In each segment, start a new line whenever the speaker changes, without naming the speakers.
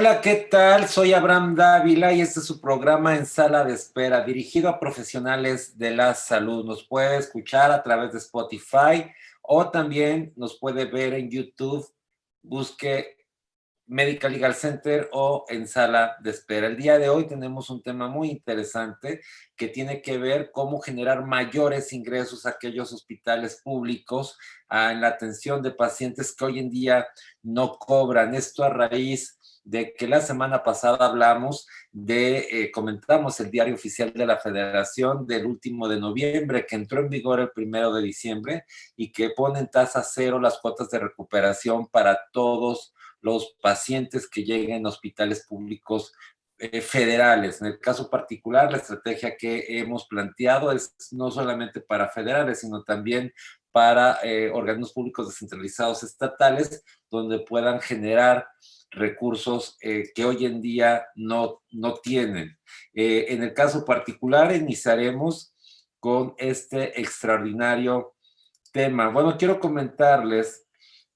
Hola, ¿qué tal? Soy Abraham Dávila y este es su programa En Sala de Espera, dirigido a profesionales de la salud. Nos puede escuchar a través de Spotify o también nos puede ver en YouTube. Busque Medical Legal Center o En Sala de Espera. El día de hoy tenemos un tema muy interesante que tiene que ver cómo generar mayores ingresos a aquellos hospitales públicos en la atención de pacientes que hoy en día no cobran. Esto a raíz de que la semana pasada hablamos comentamos el diario oficial de la Federación del último de noviembre, que entró en vigor el 1 de diciembre y que pone en tasa cero las cuotas de recuperación para todos los pacientes que lleguen a hospitales públicos federales. En el caso particular, la estrategia que hemos planteado es no solamente para federales, sino también para organismos públicos descentralizados estatales, donde puedan generar recursos que hoy en día no tienen. En el caso particular, iniciaremos con este extraordinario tema. Bueno, quiero comentarles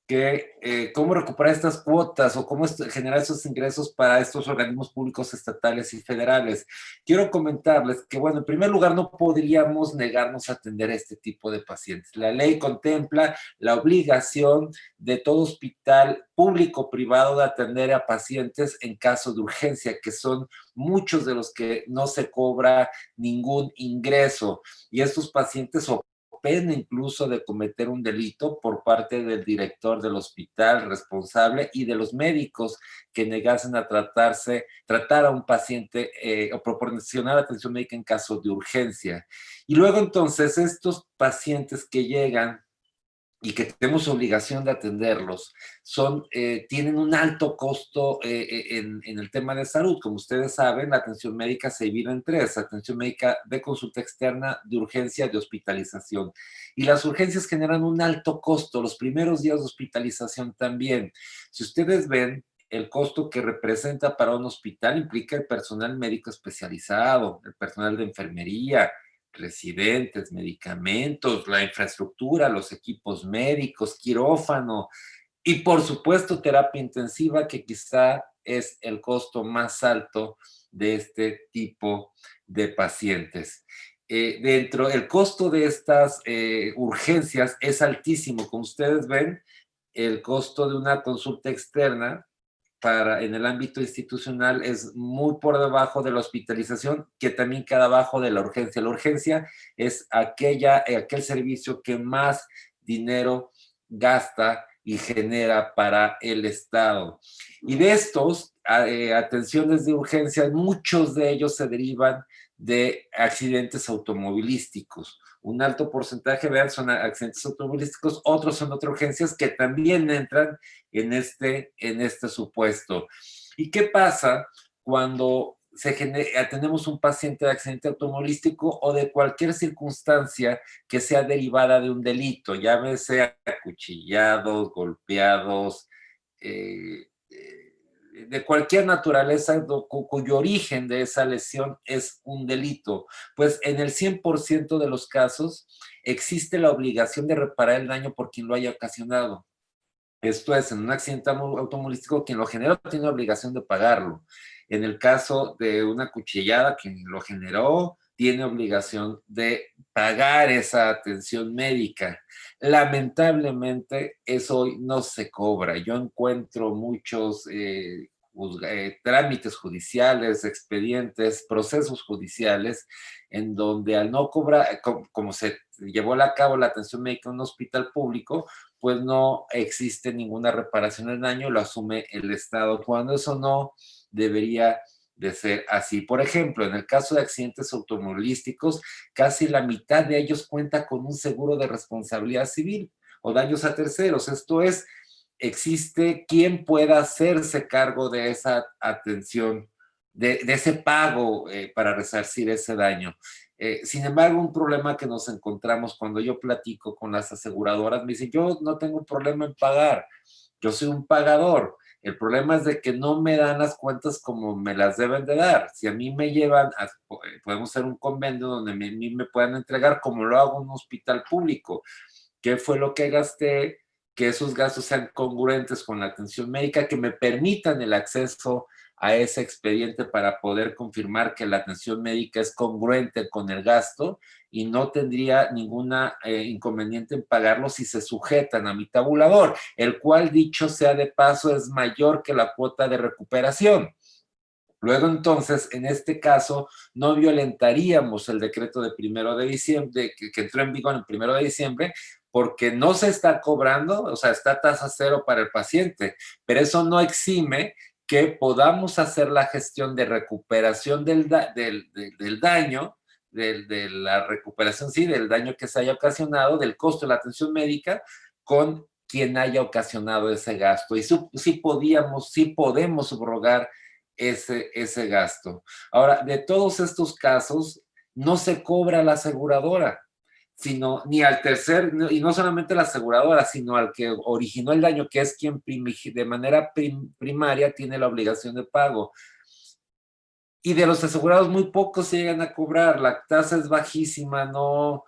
que cómo recuperar estas cuotas o cómo generar esos ingresos para estos organismos públicos estatales y federales. Quiero comentarles que, bueno, en primer lugar, no podríamos negarnos a atender a este tipo de pacientes. La ley contempla la obligación de todo hospital público o privado de atender a pacientes en caso de urgencia, que son muchos de los que no se cobra ningún ingreso. Y estos pacientes pena incluso de cometer un delito por parte del director del hospital responsable y de los médicos que negasen a tratar a un paciente o proporcionar atención médica en caso de urgencia. Y luego entonces estos pacientes que llegan y que tenemos obligación de atenderlos, tienen un alto costo en el tema de salud. Como ustedes saben, la atención médica se divide en tres: atención médica de consulta externa, de urgencia, de hospitalización. Y las urgencias generan un alto costo, los primeros días de hospitalización también. Si ustedes ven, el costo que representa para un hospital implica el personal médico especializado, el personal de enfermería, residentes, medicamentos, la infraestructura, los equipos médicos, quirófano y por supuesto terapia intensiva, que quizá es el costo más alto de este tipo de pacientes. El costo de estas urgencias es altísimo. Como ustedes ven, el costo de una consulta externa en el ámbito institucional es muy por debajo de la hospitalización, que también queda abajo de la urgencia. La urgencia es aquel servicio que más dinero gasta y genera para el Estado. Y de estos, atenciones de urgencia, muchos de ellos se derivan de accidentes automovilísticos. Un alto porcentaje, vean, son accidentes automovilísticos, otros son otras urgencias que también entran en este supuesto. ¿Y qué pasa cuando tenemos un paciente de accidente automovilístico o de cualquier circunstancia que sea derivada de un delito, llámese acuchillados, golpeados, de cualquier naturaleza cuyo origen de esa lesión es un delito? Pues en el 100% de los casos existe la obligación de reparar el daño por quien lo haya ocasionado. Esto es, en un accidente automovilístico, quien lo generó tiene obligación de pagarlo. En el caso de una cuchillada, quien lo generó tiene obligación de pagar esa atención médica. Lamentablemente, eso hoy no se cobra. Yo encuentro muchos trámites judiciales, expedientes, procesos judiciales, en donde al no cobrar, como se llevó a cabo la atención médica en un hospital público, pues no existe ninguna reparación del daño, lo asume el Estado, cuando eso no debería de ser así. Por ejemplo, en el caso de accidentes automovilísticos, casi la mitad de ellos cuenta con un seguro de responsabilidad civil o daños a terceros. Esto es, existe quien pueda hacerse cargo de esa atención, de ese pago para resarcir ese daño. Sin embargo, un problema que nos encontramos cuando yo platico con las aseguradoras, me dicen: yo no tengo un problema en pagar, yo soy un pagador. El problema es de que no me dan las cuentas como me las deben de dar. Si a mí me llevan, podemos hacer un convenio donde a mí me puedan entregar como lo hago en un hospital público. ¿Qué fue lo que gasté? que esos gastos sean congruentes con la atención médica, que me permitan el acceso a ese expediente para poder confirmar que la atención médica es congruente con el gasto y no tendría ninguna inconveniente en pagarlo si se sujetan a mi tabulador, el cual, dicho sea de paso, es mayor que la cuota de recuperación. Luego, entonces, en este caso, no violentaríamos el decreto de 1 de diciembre, que entró en vigor en 1 de diciembre, porque no se está cobrando, o sea, está tasa cero para el paciente, pero eso no exime que podamos hacer la gestión de recuperación del daño, de la recuperación, sí, del daño que se haya ocasionado, del costo de la atención médica, con quien haya ocasionado ese gasto. Y sí podemos subrogar ese gasto. Ahora, de todos estos casos, no se cobra la aseguradora, sino ni al tercer, y no solamente la aseguradora, sino al que originó el daño, que es quien de manera primaria tiene la obligación de pago. Y de los asegurados muy pocos se llegan a cobrar, la tasa es bajísima, no,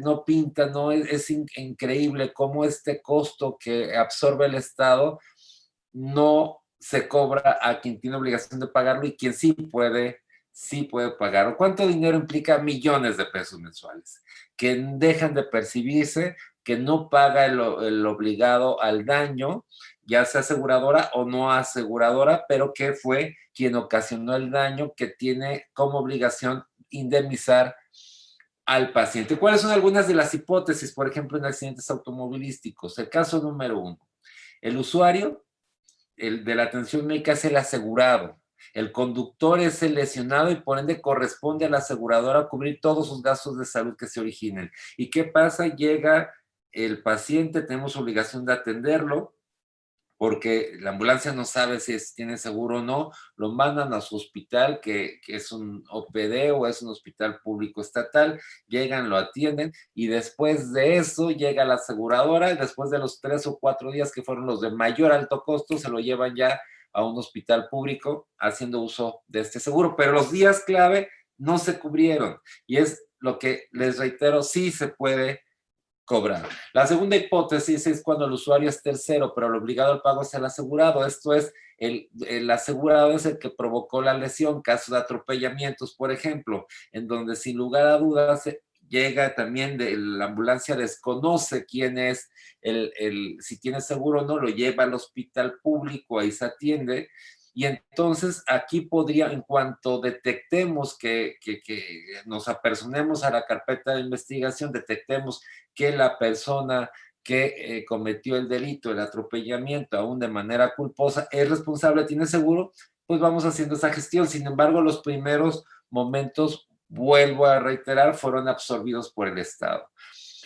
no pinta, no es increíble cómo este costo que absorbe el Estado no se cobra a quien tiene obligación de pagarlo y quien sí puede pagar. ¿Cuánto dinero implica? Millones de pesos mensuales, que dejan de percibirse, que no paga el obligado al daño, ya sea aseguradora o no aseguradora, pero que fue quien ocasionó el daño, que tiene como obligación indemnizar al paciente. ¿Cuáles son algunas de las hipótesis, por ejemplo, en accidentes automovilísticos? El caso número 1, el usuario de la atención médica es el asegurado. El conductor es el lesionado y por ende corresponde a la aseguradora cubrir todos sus gastos de salud que se originen. ¿Y qué pasa? Llega el paciente, tenemos obligación de atenderlo, porque la ambulancia no sabe si tiene seguro o no, lo mandan a su hospital, que es un OPD o es un hospital público estatal, llegan, lo atienden, y después de eso llega la aseguradora, y después de los 3 o 4 días que fueron los de mayor alto costo, se lo llevan ya a un hospital público haciendo uso de este seguro, pero los días clave no se cubrieron, y es lo que les reitero, sí se puede cobrar. La segunda hipótesis es cuando el usuario es tercero, pero el obligado al pago es el asegurado. Esto es, el asegurado es el que provocó la lesión, casos de atropellamientos, por ejemplo, en donde sin lugar a dudas llega también de la ambulancia, desconoce quién es si tiene seguro o no, lo lleva al hospital público, ahí se atiende. Y entonces aquí podría, en cuanto detectemos que nos apersonemos a la carpeta de investigación, detectemos que la persona que cometió el delito, el atropellamiento, aún de manera culposa, es responsable, tiene seguro, pues vamos haciendo esa gestión. Sin embargo, los primeros momentos, vuelvo a reiterar, fueron absorbidos por el Estado.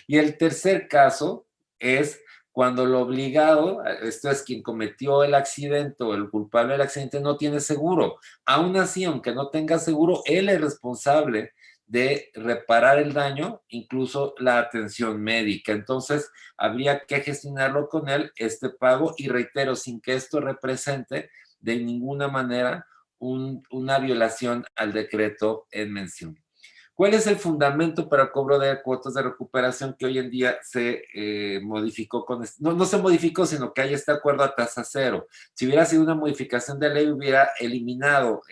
Y el tercer caso es cuando el obligado, esto es quien cometió el accidente o el culpable del accidente, no tiene seguro. Aún así, aunque no tenga seguro, él es responsable de reparar el daño, incluso la atención médica. Entonces, habría que gestionarlo con él, este pago, y reitero, sin que esto represente de ninguna manera una violación al decreto en mención. ¿Cuál es el fundamento para el cobro de cuotas de recuperación que hoy en día se modificó no se modificó, sino que hay este acuerdo a tasa cero? Si hubiera sido una modificación de ley, hubiera eliminado,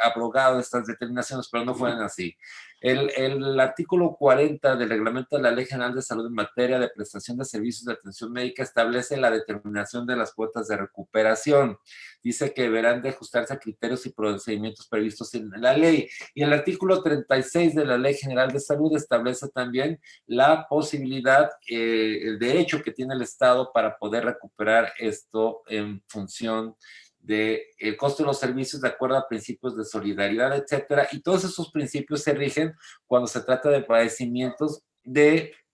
abrogado estas determinaciones, pero no fueron así. El artículo 40 del reglamento de la Ley General de Salud en materia de prestación de servicios de atención médica establece la determinación de las cuotas de recuperación. Dice que deberán de ajustarse a criterios y procedimientos previstos en la ley. Y el artículo 36 de la Ley General de Salud establece también la posibilidad, el derecho que tiene el Estado para poder recuperar esto en función del costo de los servicios de acuerdo a principios de solidaridad, etcétera. Y todos esos principios se rigen cuando se trata de padecimientos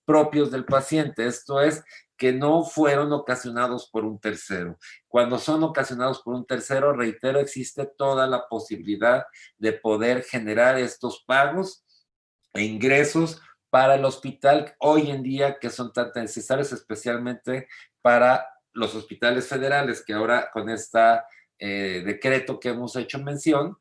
propios del paciente. Esto es, que no fueron ocasionados por un tercero. Cuando son ocasionados por un tercero, reitero, existe toda la posibilidad de poder generar estos pagos e ingresos para el hospital hoy en día, que son tan necesarios, especialmente para los hospitales federales, que ahora con este decreto que hemos hecho mención,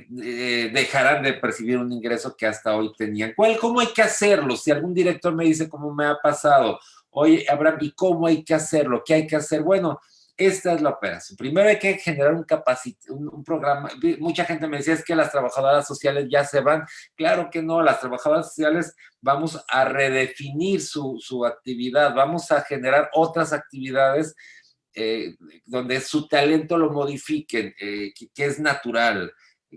dejarán de percibir un ingreso que hasta hoy tenían. ¿Cómo hay que hacerlo? Si algún director me dice cómo me ha pasado, Oye, Abraham, ¿y cómo hay que hacerlo? ¿Qué hay que hacer? Bueno, esta es la operación. Primero hay que generar un programa. Mucha gente me decía, es que las trabajadoras sociales ya se van. Claro que no, las trabajadoras sociales vamos a redefinir su actividad, vamos a generar otras actividades donde su talento lo modifiquen, que es natural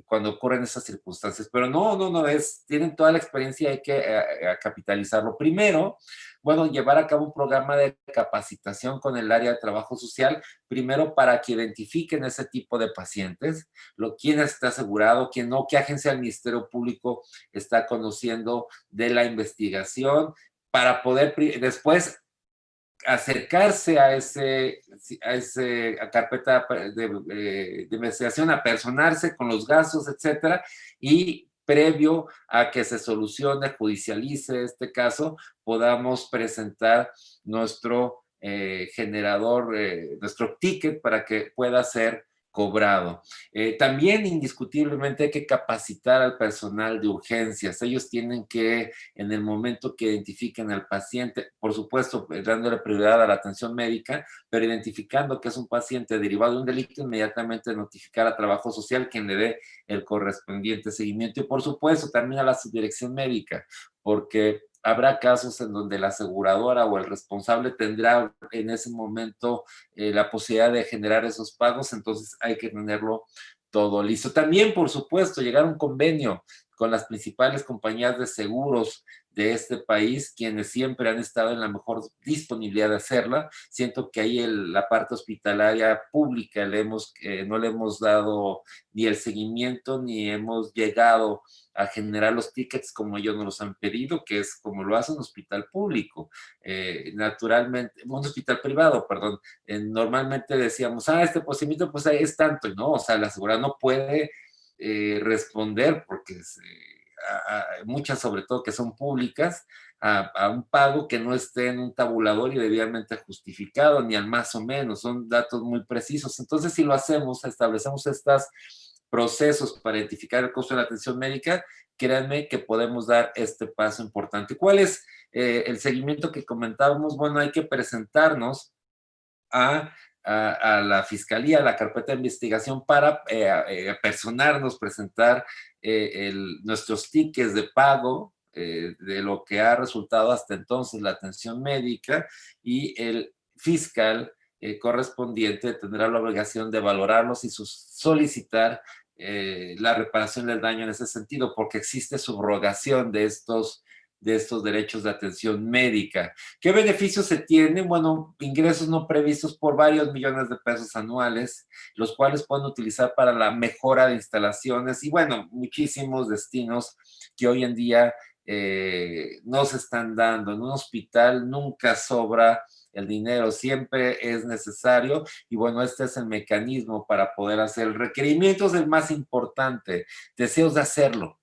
cuando ocurren esas circunstancias. Pero no, tienen toda la experiencia y hay que capitalizarlo. Primero, bueno, llevar a cabo un programa de capacitación con el área de trabajo social, primero para que identifiquen ese tipo de pacientes, quién está asegurado, quién no, qué agencia del Ministerio Público está conociendo de la investigación, para poder después acercarse a carpeta de investigación, a personarse con los gastos, etcétera, y previo a que se solucione, judicialice este caso, podamos presentar nuestro generador, nuestro ticket para que pueda ser cobrado. También indiscutiblemente hay que capacitar al personal de urgencias. Ellos tienen que, en el momento que identifiquen al paciente, por supuesto, dándole prioridad a la atención médica, pero identificando que es un paciente derivado de un delito, inmediatamente notificar a Trabajo Social, quien le dé el correspondiente seguimiento. Y por supuesto, también a la subdirección médica, porque habrá casos en donde la aseguradora o el responsable tendrá en ese momento la posibilidad de generar esos pagos, entonces hay que tenerlo todo listo. También, por supuesto, llegar a un convenio con las principales compañías de seguros de este país, quienes siempre han estado en la mejor disponibilidad de hacerla. Siento que ahí la parte hospitalaria pública no le hemos dado ni el seguimiento, ni hemos llegado a generar los tickets como ellos nos los han pedido, que es como lo hace un hospital público. Naturalmente, un hospital privado, perdón. Normalmente decíamos, este procedimiento pues es tanto, y no, o sea, la aseguradora no puede responder porque muchas sobre todo que son públicas, a un pago que no esté en un tabulador y debidamente justificado, ni al más o menos, son datos muy precisos. Entonces, si lo hacemos, establecemos estos procesos para identificar el costo de la atención médica, créanme que podemos dar este paso importante. ¿Cuál es el seguimiento que comentábamos? Bueno, hay que presentarnos a la fiscalía, a la carpeta de investigación para personarnos, presentar nuestros tickets de pago de lo que ha resultado hasta entonces la atención médica, y el fiscal correspondiente tendrá la obligación de valorarlos y solicitar la reparación del daño en ese sentido, porque existe subrogación de estos derechos de atención médica. ¿Qué beneficios se tienen? Bueno, ingresos no previstos por varios millones de pesos anuales, los cuales pueden utilizar para la mejora de instalaciones y, bueno, muchísimos destinos que hoy en día no se están dando. En un hospital nunca sobra el dinero, siempre es necesario, y bueno, este es el mecanismo para poder hacer. El requerimiento es el más importante, deseos de hacerlo.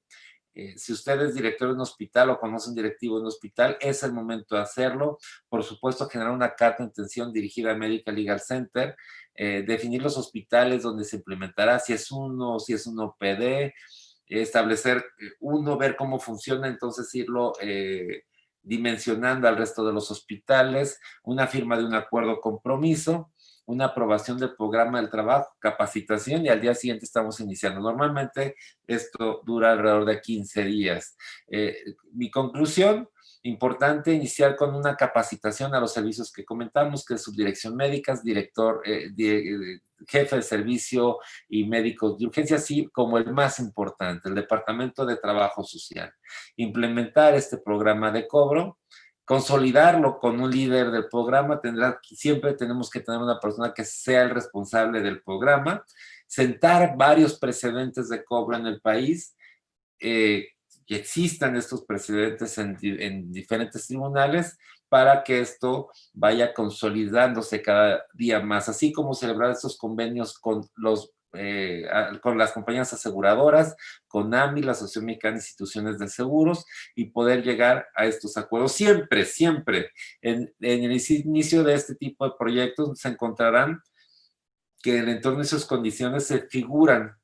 Si usted es director de un hospital o conoce un directivo de un hospital, es el momento de hacerlo. Por supuesto, generar una carta de intención dirigida a Medical Legal Center, definir los hospitales donde se implementará, si es un OPD, establecer uno, ver cómo funciona, entonces irlo dimensionando al resto de los hospitales, una firma de un acuerdo compromiso, una aprobación del programa del trabajo, capacitación, y al día siguiente estamos iniciando. Normalmente esto dura alrededor de 15 días. Mi conclusión: importante iniciar con una capacitación a los servicios que comentamos, que es subdirección médicas, jefe de servicio y médicos de urgencia, así como el más importante, el Departamento de Trabajo Social. Implementar este programa de cobro, consolidarlo con un líder del programa. Siempre tenemos que tener una persona que sea el responsable del programa, sentar varios precedentes de cobro en el país, que existan estos precedentes en diferentes tribunales, para que esto vaya consolidándose cada día más, así como celebrar estos convenios con las compañías aseguradoras, con AMI, la Asociación Mexicana de Instituciones de Seguros, y poder llegar a estos acuerdos. Siempre, en el inicio de este tipo de proyectos se encontrarán que en el entorno de sus condiciones se figuran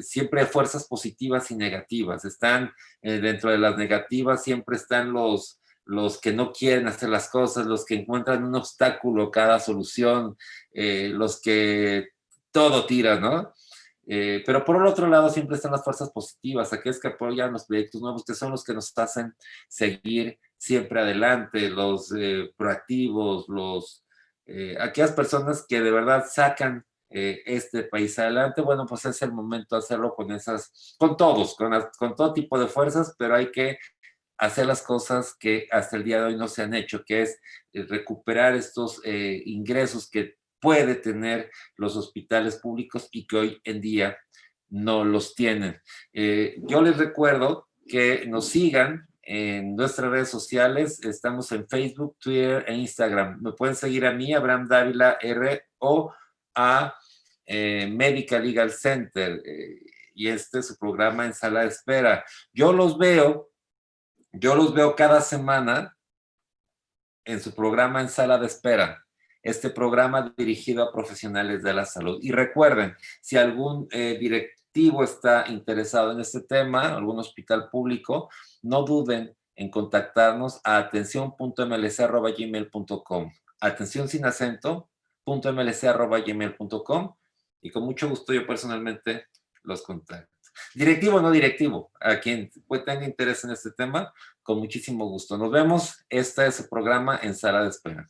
siempre fuerzas positivas y negativas. Están dentro de las negativas, siempre están los que no quieren hacer las cosas, los que encuentran un obstáculo a cada solución, los que todo tira, ¿no? Pero por el otro lado siempre están las fuerzas positivas, aquellos que apoyan los proyectos nuevos, que son los que nos hacen seguir siempre adelante, los proactivos, aquellas personas que de verdad sacan este país adelante. Bueno, pues es el momento de hacerlo con todos, con todo tipo de fuerzas, pero hay que hacer las cosas que hasta el día de hoy no se han hecho, que es recuperar estos ingresos que puede tener los hospitales públicos y que hoy en día no los tienen. Yo les recuerdo que nos sigan en nuestras redes sociales. Estamos en Facebook, Twitter e Instagram. Me pueden seguir a mí, Abraham Dávila R, o a Medical Legal Center. Y este es su programa en sala de espera. Yo los veo cada semana en su programa en sala de espera. Este programa dirigido a profesionales de la salud. Y recuerden, si algún directivo está interesado en este tema, algún hospital público, no duden en contactarnos a atención.mlc@gmail.com. Atención sin acento, .mlc@gmail.com, y con mucho gusto yo personalmente los contacto. Directivo o no directivo, a quien tenga interés en este tema, con muchísimo gusto. Nos vemos. Este es el programa en sala de espera.